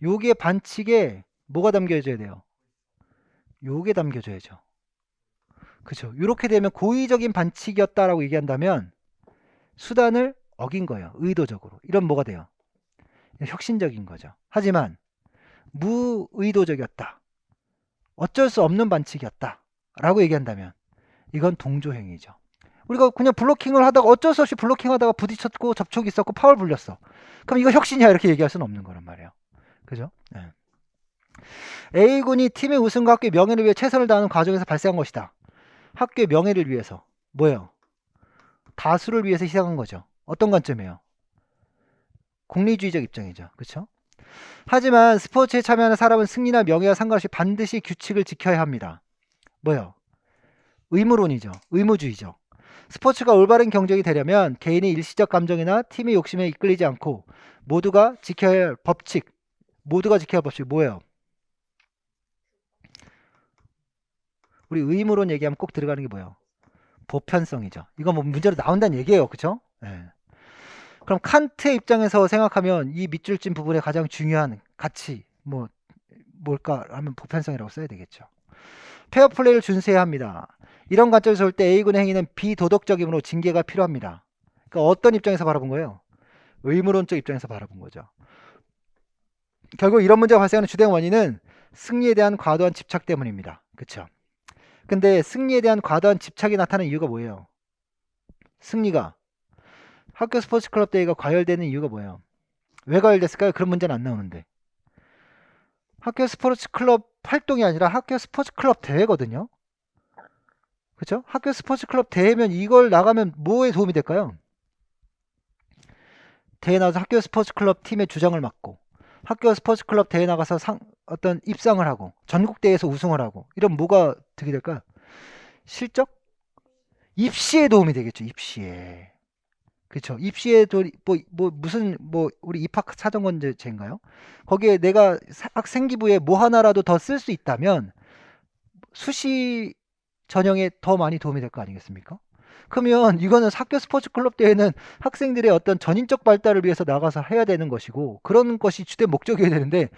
요게 반칙에 뭐가 담겨져야 돼요? 요게 담겨져야죠. 그렇죠. 이렇게 되면 고의적인 반칙이었다라고 얘기한다면 수단을 어긴 거예요. 의도적으로. 이런 뭐가 돼요? 혁신적인 거죠. 하지만 무의도적이었다. 어쩔 수 없는 반칙이었다. 라고 얘기한다면 이건 동조행위죠. 우리가 그냥 블로킹을 하다가 어쩔 수 없이 블로킹 하다가 부딪혔고 접촉이 있었고 파울 불렸어. 그럼 이거 혁신이야 이렇게 얘기할 수는 없는 거란 말이에요. 그죠? 네. A군이 팀의 우승과 학교의 명예를 위해 최선을 다하는 과정에서 발생한 것이다. 학교의 명예를 위해서. 뭐예요? 다수를 위해서 희생한 거죠. 어떤 관점이에요? 공리주의적 입장이죠. 그렇죠? 하지만 스포츠에 참여하는 사람은 승리나 명예와 상관없이 반드시 규칙을 지켜야 합니다. 뭐요? 의무론이죠. 의무주의죠. 스포츠가 올바른 경쟁이 되려면 개인의 일시적 감정이나 팀의 욕심에 이끌리지 않고 모두가 지켜야 할 법칙. 모두가 지켜야 할 법칙 뭐예요? 우리 의무론 얘기하면 꼭 들어가는 게 뭐예요? 보편성이죠. 이거 뭐 문제로 나온다는 얘기예요. 그쵸? 예. 그럼 칸트의 입장에서 생각하면 이 밑줄 진 부분의 가장 중요한 가치 뭘까 하면 보편성이라고 써야 되겠죠. 페어플레이를 준수해야 합니다. 이런 관점에서 볼 때 A군의 행위는 비도덕적이므로 징계가 필요합니다. 그러니까 어떤 입장에서 바라본 거예요? 의무론적 입장에서 바라본 거죠. 결국 이런 문제가 발생하는 주된 원인은 승리에 대한 과도한 집착 때문입니다. 그쵸? 근데 승리에 대한 과도한 집착이 나타나는 이유가 뭐예요? 승리가 학교 스포츠 클럽 대회가 과열되는 이유가 뭐예요? 왜 과열됐을까요? 그런 문제는 안 나오는데. 학교 스포츠 클럽 활동이 아니라 학교 스포츠 클럽 대회거든요. 그쵸? 학교 스포츠 클럽 대회면 이걸 나가면 뭐에 도움이 될까요? 대회 나가서 학교 스포츠 클럽 팀의 주장을 맡고 학교 스포츠 클럽 대회 나가서 어떤 입상을 하고 전국 대회에서 우승을 하고 이런 뭐가 득이 될까요? 실적? 입시에 도움이 되겠죠. 입시에. 그쵸. 입시에 무슨 우리 입학 사정권제인가요? 거기에 내가 학생기부에 뭐 하나라도 더 쓸 수 있다면 수시 전형에 더 많이 도움이 될 거 아니겠습니까? 그러면 이거는 학교 스포츠 클럽 대회는 학생들의 어떤 전인적 발달을 위해서 나가서 해야 되는 것이고 그런 것이 주된 목적이어야 되는데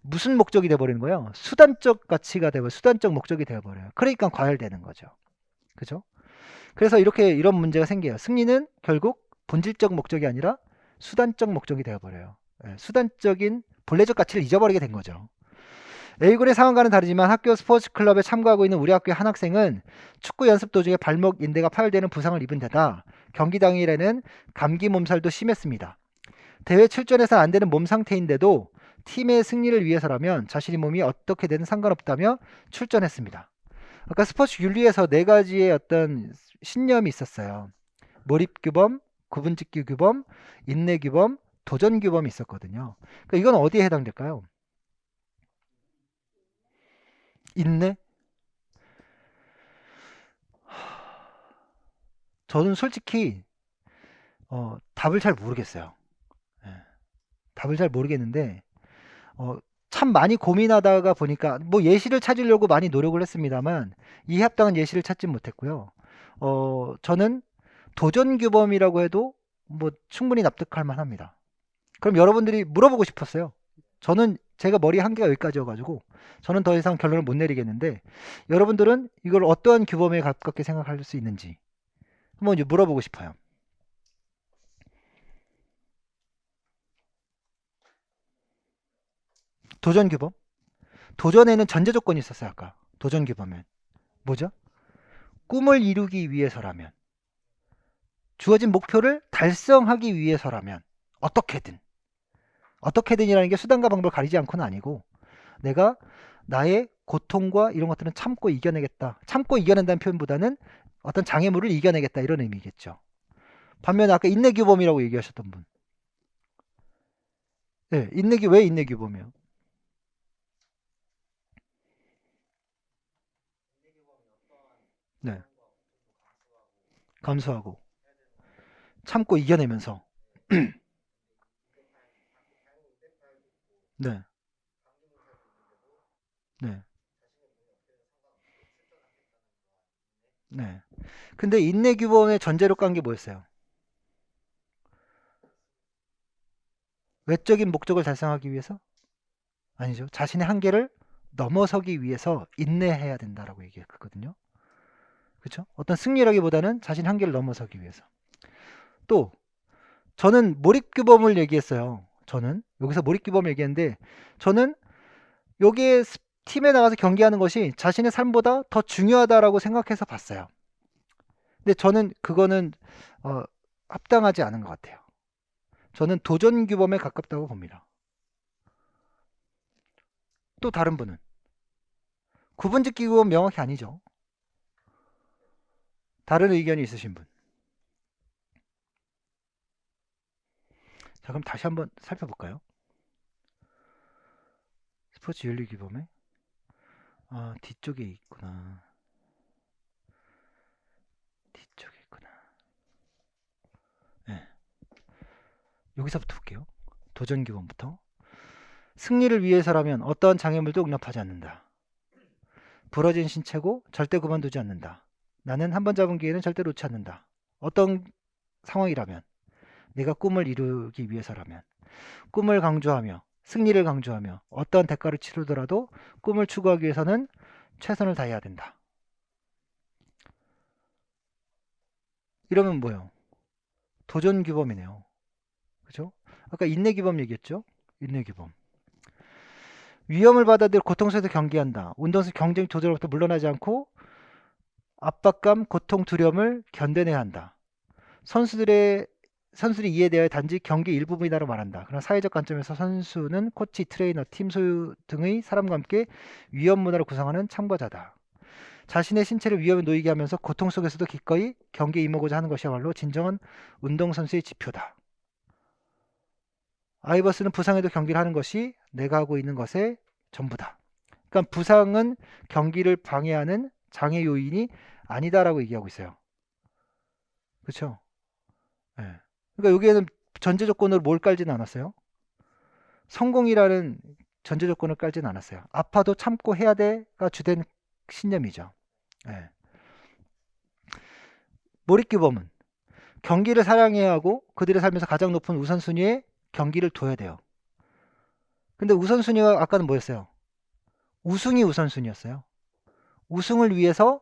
무슨 목적이 돼버리는 거예요? 수단적 가치가 되고 수단적 목적이 되어버려요. 그러니까 과열되는 거죠. 그죠? 그래서 이런 문제가 생겨요. 승리는 결국 본질적 목적이 아니라 수단적 목적이 되어버려요. 수단적인 본래적 가치를 잊어버리게 된 거죠. A군의 상황과는 다르지만 학교 스포츠 클럽에 참가하고 있는 우리 학교의 한 학생은 축구 연습 도중에 발목 인대가 파열되는 부상을 입은 데다 경기 당일에는 감기 몸살도 심했습니다. 대회 출전해서 안 되는 몸 상태인데도 팀의 승리를 위해서라면 자신의 몸이 어떻게 되든 상관없다며 출전했습니다. 아까 스포츠 윤리에서 네 가지의 어떤 신념이 있었어요. 몰입규범, 구분짓기규범, 인내규범, 도전규범이 있었거든요. 그러니까 이건 어디에 해당될까요? 인내? 저는 솔직히 답을 잘 모르겠어요. 예, 답을 잘 모르겠는데 어, 참 많이 고민하다가 보니까 뭐 예시를 찾으려고 많이 노력을 했습니다만 이 합당한 예시를 찾지 못했고요. 저는 도전규범이라고 해도 뭐 충분히 납득할 만합니다. 그럼 여러분들이 물어보고 싶었어요. 저는 제가 머리 한계가 여기까지여가지고 저는 더 이상 결론을 못 내리겠는데 여러분들은 이걸 어떠한 규범에 가깝게 생각할 수 있는지 한번 이제 물어보고 싶어요. 도전규범? 도전에는 전제 조건이 있었어요. 아까 도전규범은 뭐죠? 꿈을 이루기 위해서라면 주어진 목표를 달성하기 위해서라면 어떻게든 어떻게든이라는 게 수단과 방법을 가리지 않고는 아니고 내가 나의 고통과 이런 것들은 참고 이겨내겠다. 참고 이겨낸다는 표현보다는 어떤 장애물을 이겨내겠다 이런 의미겠죠. 반면에 아까 인내규범이라고 얘기하셨던 분. 네, 왜 인내규범이에요? 네, 감수하고 참고 이겨내면서 네, 네, 네. 근데 인내규범의 전제로 깐 게 뭐였어요? 외적인 목적을 달성하기 위해서? 아니죠. 자신의 한계를 넘어서기 위해서 인내해야 된다라고 얘기했거든요. 그렇죠? 어떤 승리라기보다는 자신 한계를 넘어서기 위해서. 또 저는 몰입규범을 얘기했어요. 저는 여기서 몰입규범을 얘기했는데 저는 여기에 팀에 나가서 경기하는 것이 자신의 삶보다 더 중요하다라고 생각해서 봤어요. 근데 저는 그거는 어, 합당하지 않은 것 같아요. 저는 도전규범에 가깝다고 봅니다. 또 다른 분은 구분짓기 규범 명확히 아니죠. 다른 의견이 있으신 분. 자, 그럼 다시 한번 살펴볼까요? 스포츠 윤리 규범에 뒤쪽에 있구나. 뒤쪽에 있구나. 네. 여기서부터 볼게요. 도전 규범부터. 승리를 위해서라면 어떠한 장애물도 용납하지 않는다. 부러진 신체고 절대 그만두지 않는다. 나는 한 번 잡은 기회는 절대 놓지 않는다. 어떤 상황이라면, 내가 꿈을 이루기 위해서라면, 꿈을 강조하며 승리를 강조하며 어떠한 대가를 치르더라도 꿈을 추구하기 위해서는 최선을 다해야 된다. 이러면 뭐예요? 도전 규범이네요. 그죠? 아까 인내 규범 얘기했죠? 인내 규범. 위험을 받아들여 고통 속에서 경기한다. 운동에서 경쟁 조절로부터 물러나지 않고 압박감, 고통, 두려움을 견뎌내야 한다. 선수들이 이에 대하여 단지 경기 일부분이다라고 말한다. 그러나 사회적 관점에서 선수는 코치, 트레이너, 팀 소유 등의 사람과 함께 위험 문화를 구성하는 참가자다. 자신의 신체를 위험에 놓이게 하면서 고통 속에서도 기꺼이 경기에 임하고자 하는 것이야말로 진정한 운동선수의 지표다. 아이버스는 부상에도 경기를 하는 것이 내가 하고 있는 것의 전부다. 그러니까 부상은 경기를 방해하는 장애 요인이 아니다라고 얘기하고 있어요. 그렇죠? 네. 그러니까 여기에는 전제 조건으로 뭘 깔지는 않았어요. 성공이라는 전제 조건을 깔지는 않았어요. 아파도 참고 해야 돼가 주된 신념이죠. 네. 몰입규범은 경기를 사랑해야 하고 그들의 삶에서 가장 높은 우선순위에 경기를 둬야 돼요. 근데 우선순위가 아까는 뭐였어요? 우승이 우선순위였어요. 우승을 위해서,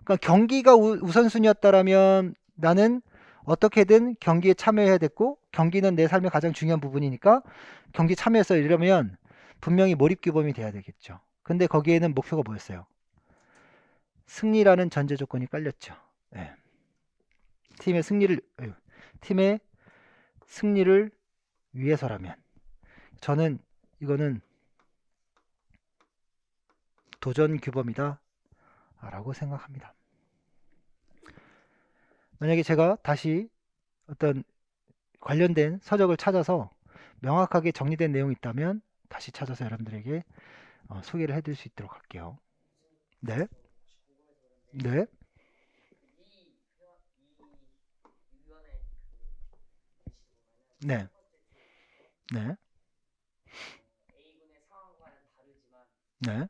그러니까 경기가 우선순위였다라면 나는 어떻게든 경기에 참여해야 됐고 경기는 내 삶의 가장 중요한 부분이니까 경기 참여했어 이러면 분명히 몰입규범이 돼야 되겠죠. 근데 거기에는 목표가 뭐였어요? 승리라는 전제 조건이 깔렸죠. 네. 팀의 승리를 위해서라면 저는 이거는 도전 규범이다 라고 생각합니다. 만약에 제가 다시 어떤 관련된 서적을 찾아서 명확하게 정리된 내용이 있다면 다시 찾아서 여러분들에게 소개를 해드릴 수 있도록 할게요. 네, 네, 네, 네, 네,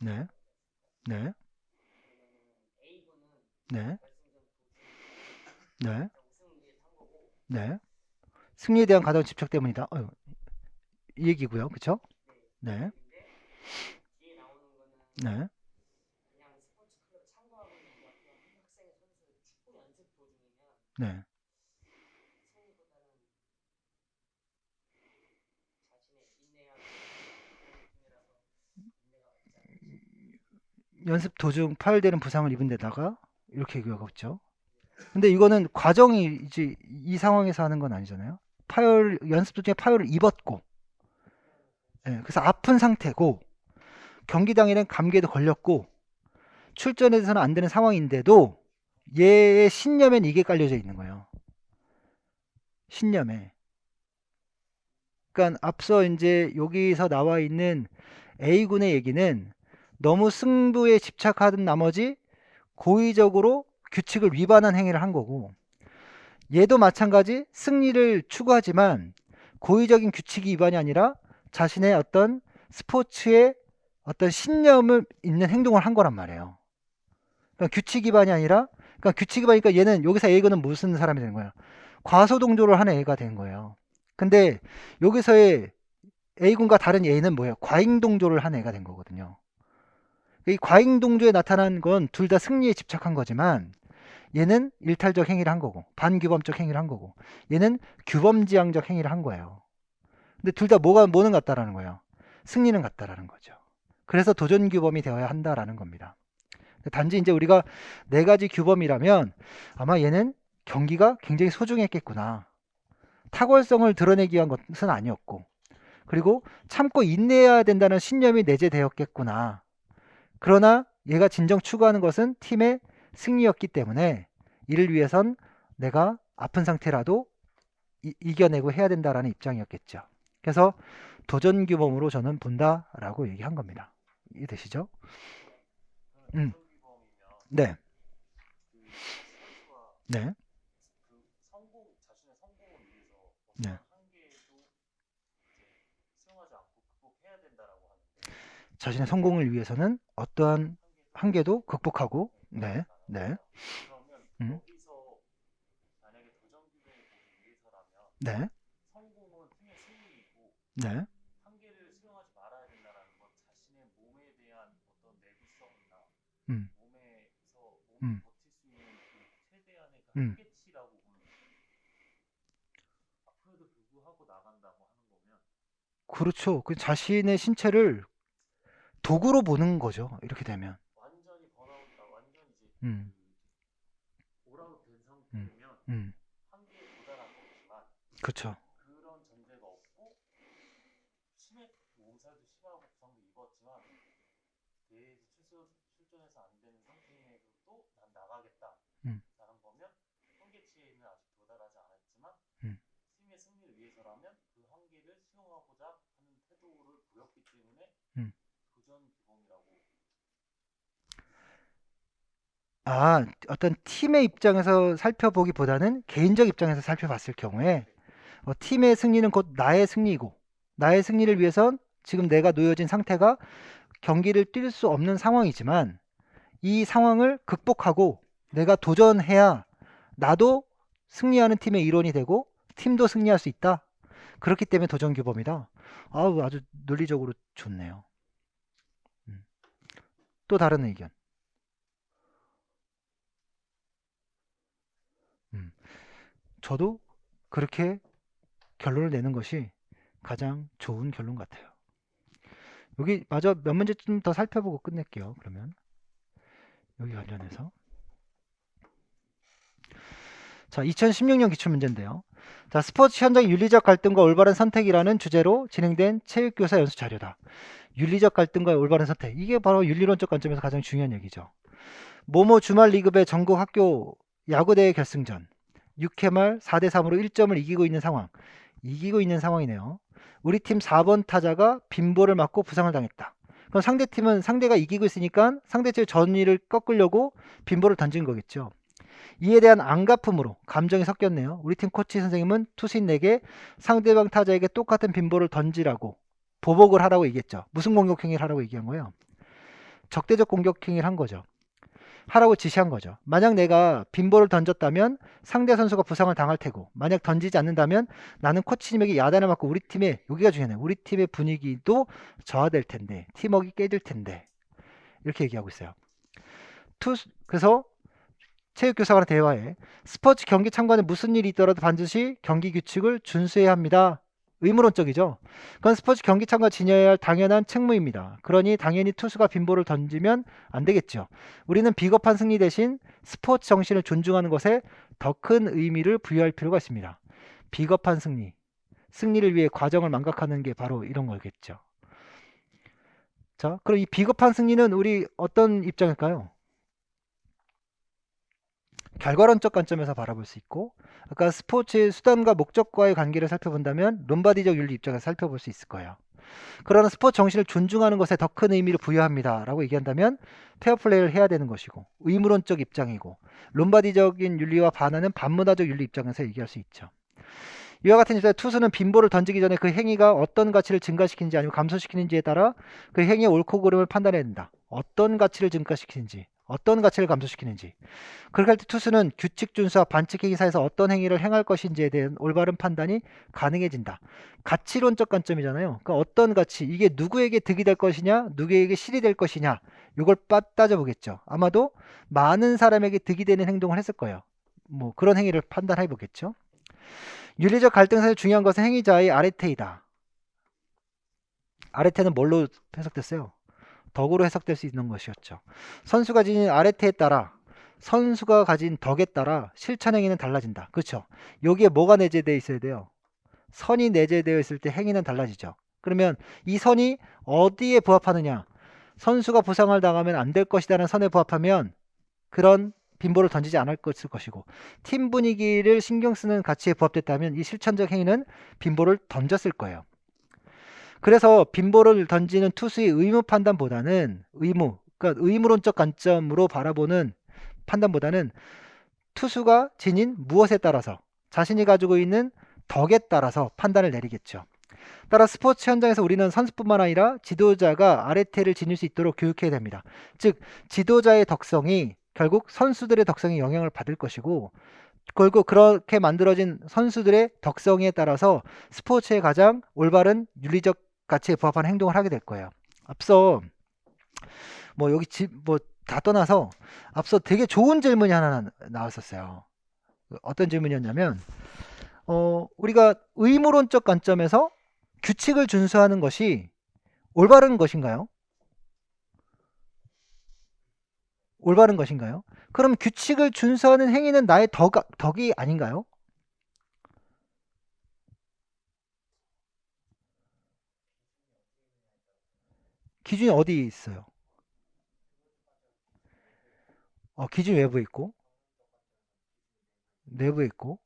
네, 네, 네, 네, 네. 승리에 대한 가장 집착 때문이다. 이 얘기고요, 그렇죠? 네, 네, 네. 연습 도중 파열되는 부상을 입은 데다가 이렇게 얘기하고 있죠. 근데 이거는 과정이 이제 이 상황에서 하는 건 아니잖아요. 연습 도중에 파열을 입었고, 예, 그래서 아픈 상태고, 경기 당일엔 감기에도 걸렸고, 출전해서는 안 되는 상황인데도 얘의 신념엔 이게 깔려져 있는 거예요. 신념에. 그러니까 앞서 이제 여기서 나와 있는 A군의 얘기는 너무 승부에 집착하던 나머지 고의적으로 규칙을 위반한 행위를 한 거고, 얘도 마찬가지 승리를 추구하지만 고의적인 규칙 위반이 아니라 자신의 어떤 스포츠에 어떤 신념을 있는 행동을 한 거란 말이에요. 그러니까 규칙 위반이 아니라, 그러니까 규칙 위반이니까 얘는 여기서 A군은 무슨 사람이 되는 거야? 과소동조를 하는 A가 된 거예요. 근데 여기서의 A군과 다른 A는 뭐예요? 과잉동조를 한 애가 된 거거든요. 이 과잉동조에 나타난 건 둘 다 승리에 집착한 거지만 얘는 일탈적 행위를 한 거고 반규범적 행위를 한 거고 얘는 규범지향적 행위를 한 거예요. 근데 둘 다 뭐는 같다라는 거예요? 승리는 같다라는 거죠. 그래서 도전규범이 되어야 한다라는 겁니다. 단지 이제 우리가 네 가지 규범이라면 아마 얘는 경기가 굉장히 소중했겠구나. 탁월성을 드러내기 위한 것은 아니었고 그리고 참고 인내해야 된다는 신념이 내재되었겠구나. 그러나 얘가 진정 추구하는 것은 팀의 승리였기 때문에 이를 위해선 내가 아픈 상태라도 이겨내고 해야 된다라는 입장이었겠죠. 그래서 도전 규범으로 저는 본다라고 얘기한 겁니다. 이해되시죠? 음, 네, 네, 네. 자신의 성공을 위해서는 어떠한 한계도 극복하고, 네, 네, 음, 네, 네, 음, 음, 음. 그렇죠. 그 자신의 신체를 도구로 보는 거죠. 이렇게 되면. 음, 음, 음. 그렇죠. 음, 음. 음. 아, 어떤 팀의 입장에서 살펴보기보다는 개인적 입장에서 살펴봤을 경우에 팀의 승리는 곧 나의 승리이고 나의 승리를 위해선 지금 내가 놓여진 상태가 경기를 뛸 수 없는 상황이지만 이 상황을 극복하고 내가 도전해야 나도 승리하는 팀의 일원이 되고 팀도 승리할 수 있다. 그렇기 때문에 도전 규범이다. 아우, 아주 논리적으로 좋네요. 음. 또 다른 의견. 음. 저도 그렇게 결론을 내는 것이 가장 좋은 결론 같아요. 여기 마저 몇 문제 좀 더 살펴보고 끝낼게요. 그러면 여기 관련해서 자, 2016년 기출문제인데요. 자, 스포츠 현장의 윤리적 갈등과 올바른 선택이라는 주제로 진행된 체육교사 연수 자료다. 윤리적 갈등과 올바른 선택. 이게 바로 윤리론적 관점에서 가장 중요한 얘기죠. 모모 주말 리그배 전국 학교 야구대회 결승전 6회 말 4대3으로 1점을 이기고 있는 상황. 이기고 있는 상황이네요. 우리 팀 4번 타자가 빈볼을 맞고 부상을 당했다. 그럼 상대팀은 상대가 이기고 있으니까 상대팀의 전위를 꺾으려고 빈볼을 던진 거겠죠. 이에 대한 안갚음으로 감정이 섞였네요. 우리 팀 코치 선생님은 투수인에게 상대방 타자에게 똑같은 빈볼을 던지라고 보복을 하라고 얘기했죠. 무슨 공격 행위를 하라고 얘기한 거예요? 적대적 공격 행위를 한 거죠. 하라고 지시한 거죠. 만약 내가 빈볼을 던졌다면 상대 선수가 부상을 당할 테고 만약 던지지 않는다면 나는 코치님에게 야단을 맞고 우리 팀의 여기가 중요해요. 우리 팀의 분위기도 저하될 텐데 팀워크가 깨질 텐데 이렇게 얘기하고 있어요. 그래서 체육교사와의 대화에 스포츠 경기 참관에 무슨 일이 있더라도 반드시 경기 규칙을 준수해야 합니다. 의무론적이죠. 그건 스포츠 경기 참가 지녀야 할 당연한 책무입니다. 그러니 당연히 투수가 빈볼을 던지면 안 되겠죠. 우리는 비겁한 승리 대신 스포츠 정신을 존중하는 것에 더 큰 의미를 부여할 필요가 있습니다. 비겁한 승리, 승리를 위해 과정을 망각하는 게 바로 이런 거겠죠. 자, 그럼 이 비겁한 승리는 우리 어떤 입장일까요? 결과론적 관점에서 바라볼 수 있고 아까 스포츠의 수단과 목적과의 관계를 살펴본다면 롬바디적 윤리 입장에서 살펴볼 수 있을 거예요. 그러나 스포츠 정신을 존중하는 것에 더 큰 의미를 부여합니다 라고 얘기한다면 페어플레이를 해야 되는 것이고 의무론적 입장이고 롬바디적인 윤리와 반하는 반문화적 윤리 입장에서 얘기할 수 있죠. 이와 같은 입장에 투수는 빈볼을 던지기 전에 그 행위가 어떤 가치를 증가시키는지 아니면 감소시키는지에 따라 그 행위의 옳고 그름을 판단해야 된다. 어떤 가치를 증가시키는지 어떤 가치를 감소시키는지. 그렇게 할 때 투수는 규칙 준수와 반칙 행위 사이에서 어떤 행위를 행할 것인지에 대한 올바른 판단이 가능해진다. 가치론적 관점이잖아요. 그러니까 어떤 가치, 이게 누구에게 득이 될 것이냐, 누구에게 실이 될 것이냐, 이걸 따져보겠죠. 아마도 많은 사람에게 득이 되는 행동을 했을 거예요. 뭐 그런 행위를 판단해 보겠죠. 윤리적 갈등에서 중요한 것은 행위자의 아레테이다. 아레테는 뭘로 해석됐어요? 덕으로 해석될 수 있는 것이었죠. 선수가 지닌 아레테에 따라 선수가 가진 덕에 따라 실천 행위는 달라진다. 그렇죠? 여기에 뭐가 내재되어 있어야 돼요? 선이 내재되어 있을 때 행위는 달라지죠. 그러면 이 선이 어디에 부합하느냐? 선수가 부상을 당하면 안 될 것이라는 선에 부합하면 그런 빈볼을 던지지 않을 것이고 팀 분위기를 신경 쓰는 가치에 부합됐다면 이 실천적 행위는 빈볼을 던졌을 거예요. 그래서 빈볼을 던지는 투수의 의무 판단보다는 그러니까 의무론적 관점으로 바라보는 판단보다는 투수가 지닌 무엇에 따라서 자신이 가지고 있는 덕에 따라서 판단을 내리겠죠. 따라 스포츠 현장에서 우리는 선수뿐만 아니라 지도자가 아래태를 지닐 수 있도록 교육해야 됩니다. 즉 지도자의 덕성이 결국 선수들의 덕성에 영향을 받을 것이고, 결국 그렇게 만들어진 선수들의 덕성에 따라서 스포츠의 가장 올바른 윤리적 가치에 부합하는 행동을 하게 될 거예요. 앞서 뭐 여기 뭐 다 떠나서 앞서 되게 좋은 질문이 하나 나왔었어요. 어떤 질문이었냐면 우리가 의무론적 관점에서 규칙을 준수하는 것이 올바른 것인가요? 올바른 것인가요? 그럼 규칙을 준수하는 행위는 나의 덕이 아닌가요? 기준이 어디 있어요? 기준 외부에 있고 내부에 있고.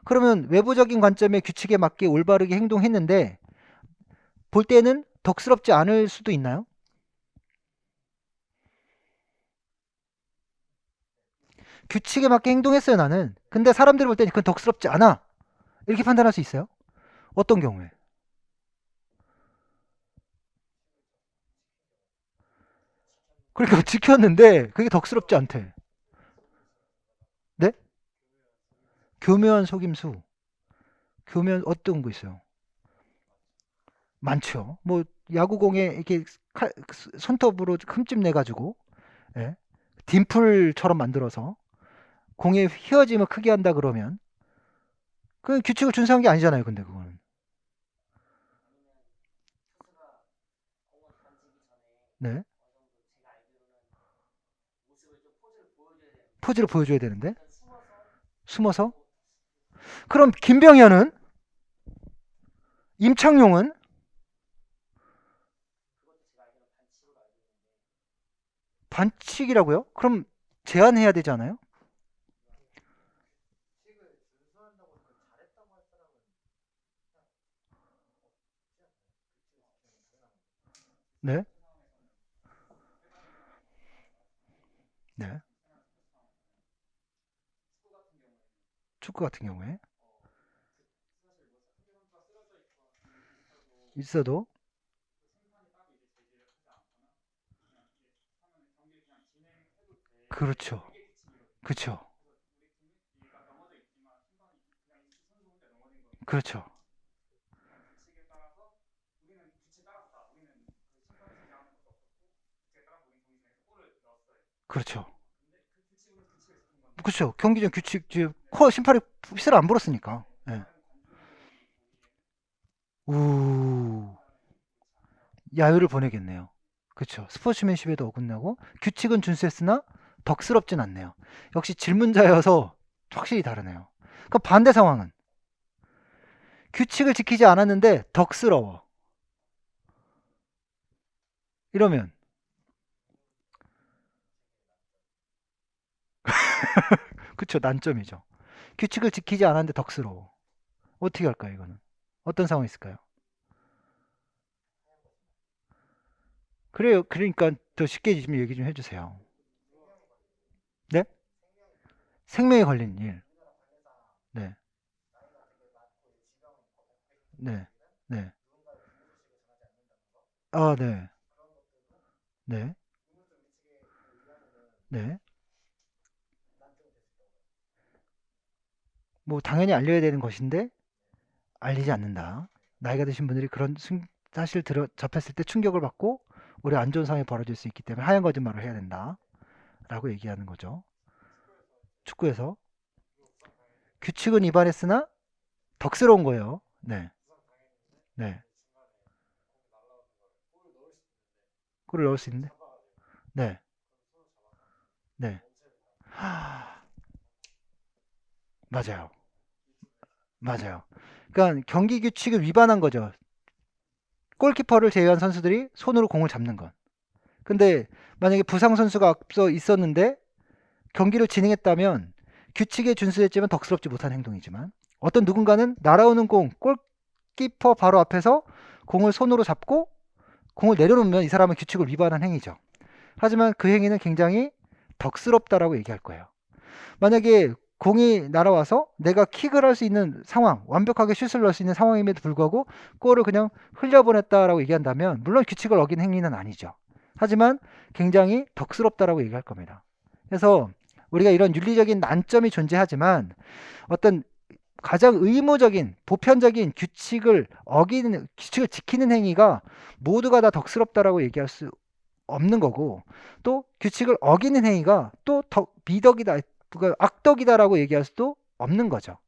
그러면 외부적인 관점의 규칙에 맞게 올바르게 행동했는데 볼 때는 덕스럽지 않을 수도 있나요? 규칙에 맞게 행동했어요, 나는. 근데 사람들이 볼 때는 그건 덕스럽지 않아. 이렇게 판단할 수 있어요? 어떤 경우에? 그러니까 지켰는데 그게 덕스럽지 않대. 네? 교묘한 속임수. 교묘한 어떤 거 있어요? 많죠. 뭐 야구공에 이렇게 손톱으로 흠집 내가지고, 예? 딤플처럼 만들어서 공의 휘어짐을 크게 한다 그러면 그 규칙을 준수한 게 아니잖아요. 근데 그거는. 네. 포즈를 보여줘야 되는데 숨어서. 그럼 김병현은, 임창용은 반칙이라고요? 그럼 제한해야 되지 않아요? 네. 네. 축구 같은 경우에 있어도. 그렇죠. 그렇죠. 그렇죠. 그렇죠. 그렇죠. 경기전 규칙, 심판이 휘슬 안 불었으니까. 예. 우, 야유를 보내겠네요. 그렇죠. 스포츠맨십에도 어긋나고 규칙은 준수했으나 덕스럽진 않네요. 역시 질문자여서 확실히 다르네요. 그럼 반대 상황은 규칙을 지키지 않았는데 덕스러워. 이러면 그쵸, 난점이죠. 규칙을 지키지 않았는데 덕스러워. 어떻게 할까요, 이거는? 어떤 상황이 있을까요? 그래요. 그러니까 더 쉽게 좀 얘기 좀 해주세요. 네? 생명에 걸린 일. 네. 네. 네. 아, 네. 네. 네. 뭐 당연히 알려야 되는 것인데 알리지 않는다. 나이가 드신 분들이 그런 사실 접했을 때 충격을 받고 오히려 안 좋은 상황이 벌어질 수 있기 때문에 하얀 거짓말을 해야 된다. 라고 얘기하는 거죠. 축구에서 규칙은 위반했으나 덕스러운 거예요. 네. 네. 골을 넣을 수 있는데. 네. 네. 맞아요. 맞아요. 그러니까 경기 규칙을 위반한 거죠. 골키퍼를 제외한 선수들이 손으로 공을 잡는 건. 근데 만약에 부상 선수가 앞서 있었는데 경기를 진행했다면 규칙에 준수했지만 덕스럽지 못한 행동이지만, 어떤 누군가는 날아오는 공, 골키퍼 바로 앞에서 공을 손으로 잡고 공을 내려놓으면 이 사람은 규칙을 위반한 행위죠. 하지만 그 행위는 굉장히 덕스럽다라고 얘기할 거예요. 만약에 공이 날아와서 내가 킥을 할 수 있는 상황, 완벽하게 슛을 넣을 수 있는 상황임에도 불구하고 골을 그냥 흘려보냈다라고 얘기한다면 물론 규칙을 어긴 행위는 아니죠. 하지만 굉장히 덕스럽다라고 얘기할 겁니다. 그래서 우리가 이런 윤리적인 난점이 존재하지만 어떤 가장 의무적인 보편적인 규칙을 어기는 규칙을 지키는 행위가 모두가 다 덕스럽다라고 얘기할 수 없는 거고 또 규칙을 어기는 행위가 또 미덕이다 악덕이다라고 얘기할 수도 없는 거죠.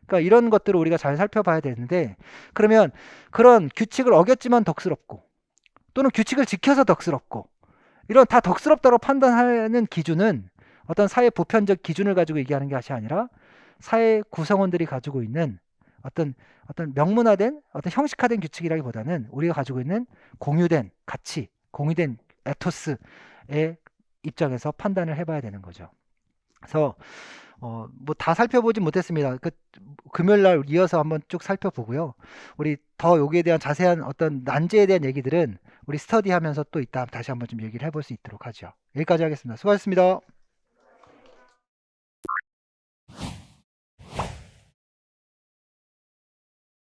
그러니까 이런 것들을 우리가 잘 살펴봐야 되는데 그러면 그런 규칙을 어겼지만 덕스럽고 또는 규칙을 지켜서 덕스럽고 이런 다 덕스럽다고 판단하는 기준은 어떤 사회 보편적 기준을 가지고 얘기하는 것이 아니라 사회 구성원들이 가지고 있는 어떤 명문화된 어떤 형식화된 규칙이라기보다는 우리가 가지고 있는 공유된 가치, 공유된 에토스의 입장에서 판단을 해봐야 되는 거죠. 그래서 뭐 다 살펴보진 못했습니다. 그 금요일 날 이어서 한번 쭉 살펴보고요. 우리 더 여기에 대한 자세한 어떤 난제에 대한 얘기들은 우리 스터디하면서 또 이따 다시 한번 좀 얘기를 해볼 수 있도록 하죠. 여기까지 하겠습니다. 수고하셨습니다.